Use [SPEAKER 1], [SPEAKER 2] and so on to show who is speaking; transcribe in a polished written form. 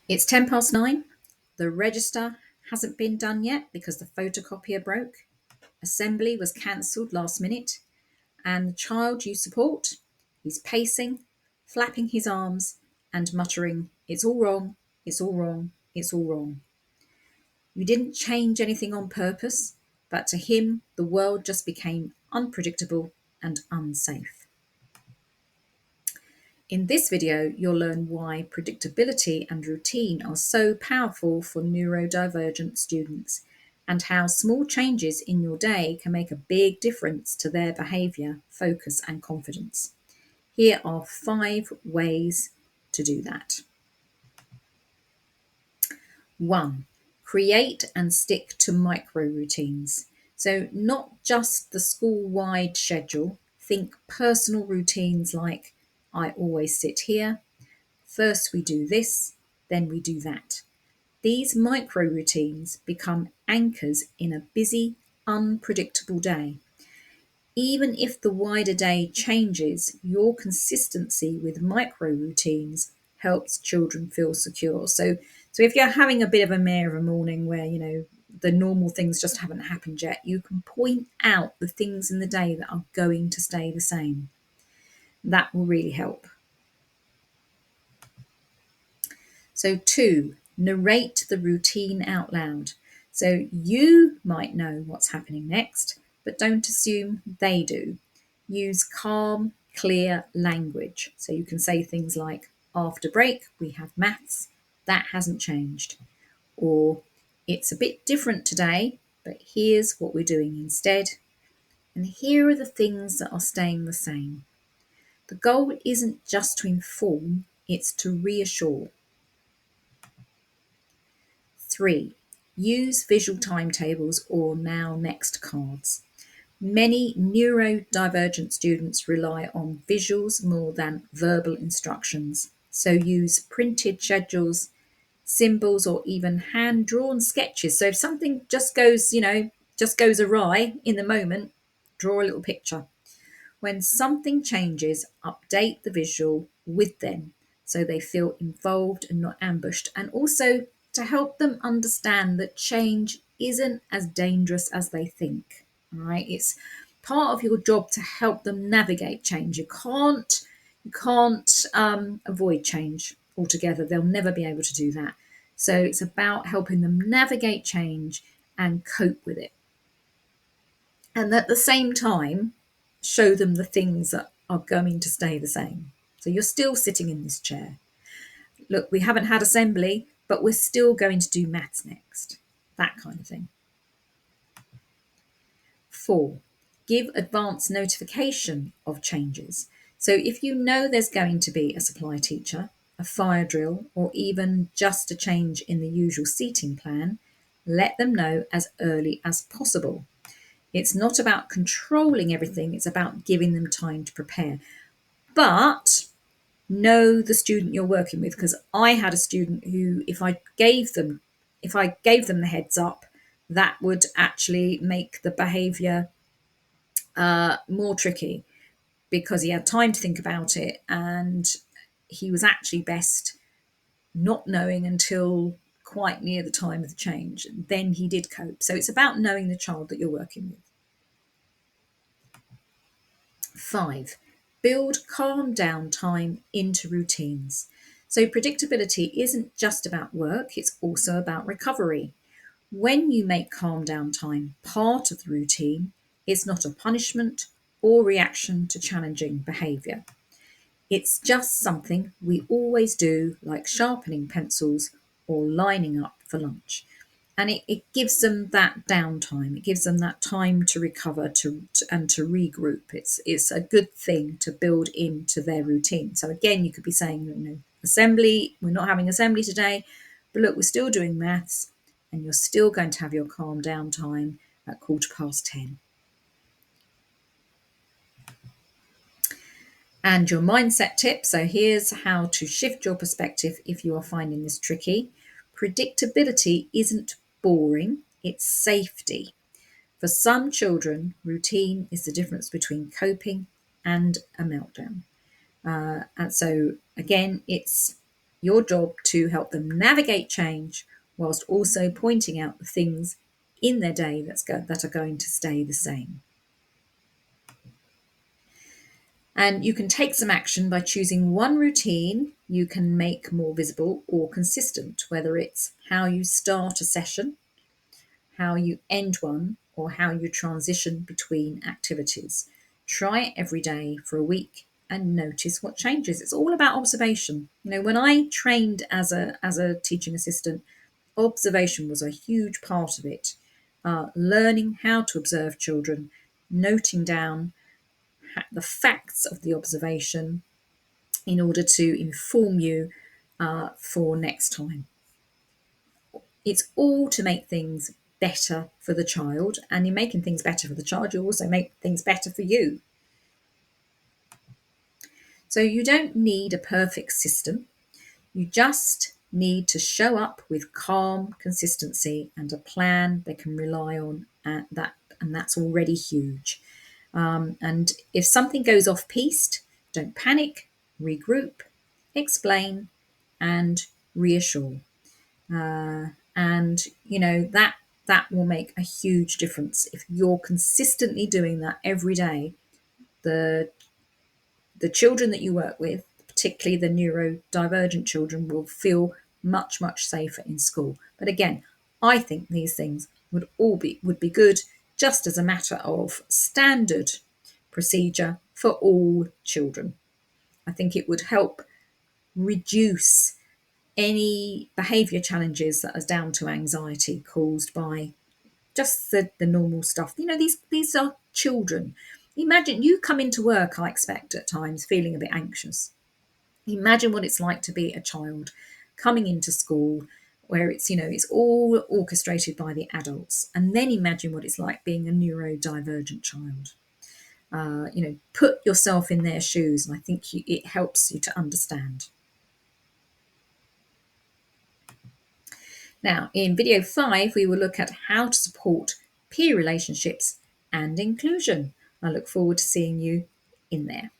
[SPEAKER 1] It's 9:10. The register hasn't been done yet because the photocopier broke. Assembly was cancelled last minute. And the child you support, he's pacing, flapping his arms, and muttering, "It's all wrong, it's all wrong, it's all wrong." You didn't change anything on purpose, but to him, the world just became unpredictable and unsafe. In this video, you'll learn why predictability and routine are so powerful for neurodivergent students and how small changes in your day can make a big difference to their behaviour, focus, and confidence. Here are 5 ways to do that. 1. Create and stick to micro routines. So, not just the school-wide schedule, think personal routines like I always sit here, first we do this, then we do that. These micro routines become anchors in a busy, unpredictable day. Even if the wider day changes, your consistency with micro routines helps children feel secure. So if you're having a bit of a mare of a morning where, the normal things just haven't happened yet, you can point out the things in the day that are going to stay the same. That will really help. So 2, narrate the routine out loud. So you might know what's happening next, but don't assume they do. Use calm, clear language. So you can say things like, after break, we have maths. That hasn't changed. Or, it's a bit different today, but here's what we're doing instead. And here are the things that are staying the same. The goal isn't just to inform, it's to reassure. 3. Use visual timetables or now next cards. Many neurodivergent students rely on visuals more than verbal instructions. So use printed schedules, symbols, or even hand-drawn sketches. So if something just goes awry in the moment, draw a little picture. When something changes, update the visual with them so they feel involved and not ambushed, and also to help them understand that change isn't as dangerous as they think. All right, it's part of your job to help them navigate change. You can't avoid change altogether. They'll never be able to do that. So it's about helping them navigate change and cope with it. And at the same time, show them the things that are going to stay the same. So you're still sitting in this chair. Look, we haven't had assembly, but we're still going to do maths next. That kind of thing. 4. Give advance notification of changes. So if you know there's going to be a supply teacher, a fire drill, or even just a change in the usual seating plan, let them know as early as possible. It's not about controlling everything, it's about giving them time to prepare. But know the student you're working with, because I had a student who, if I gave them the heads up, that would actually make the behaviour more tricky, because he had time to think about it and he was actually best not knowing until quite near the time of the change. Then he did cope. So it's about knowing the child that you're working with. 5. Build calm down time into routines. So predictability isn't just about work, it's also about recovery. When you make calm down time part of the routine, it's not a punishment or reaction to challenging behaviour. It's just something we always do, like sharpening pencils or lining up for lunch. And it gives them that downtime. It gives them that time to recover and to regroup. It's a good thing to build into their routine. So again, you could be saying, assembly, we're not having assembly today, but look, we're still doing maths, and you're still going to have your calm down time at 10:15. And your mindset tip. So here's how to shift your perspective if you are finding this tricky. Predictability isn't boring, it's safety. For some children, routine is the difference between coping and a meltdown. And so again, it's your job to help them navigate change whilst also pointing out the things in their day that are going to stay the same. And you can take some action by choosing one routine you can make more visible or consistent, whether it's how you start a session, how you end one, or how you transition between activities. Try it every day for a week and notice what changes. It's all about observation. When I trained as a teaching assistant, observation was a huge part of it. Learning how to observe children, noting down the facts of the observation in order to inform you for next time. It's all to make things better for the child, and in making things better for the child, you also make things better for you. So you don't need a perfect system. You just need to show up with calm consistency and a plan they can rely on, and that's already huge. And if something goes off piste, don't panic, regroup, explain, and reassure. And that will make a huge difference if you're consistently doing that every day. The children that you work with, particularly the neurodivergent children, will feel much, much safer in school. But again, I think these things would be good just as a matter of standard procedure for all children. I think it would help reduce any behaviour challenges that are down to anxiety caused by just the normal stuff. These are children. Imagine you come into work, I expect at times, feeling a bit anxious. Imagine what it's like to be a child coming into school where it's all orchestrated by the adults. And then imagine what it's like being a neurodivergent child. Put yourself in their shoes, and I think it helps you to understand. Now, in video 5, we will look at how to support peer relationships and inclusion. I look forward to seeing you in there.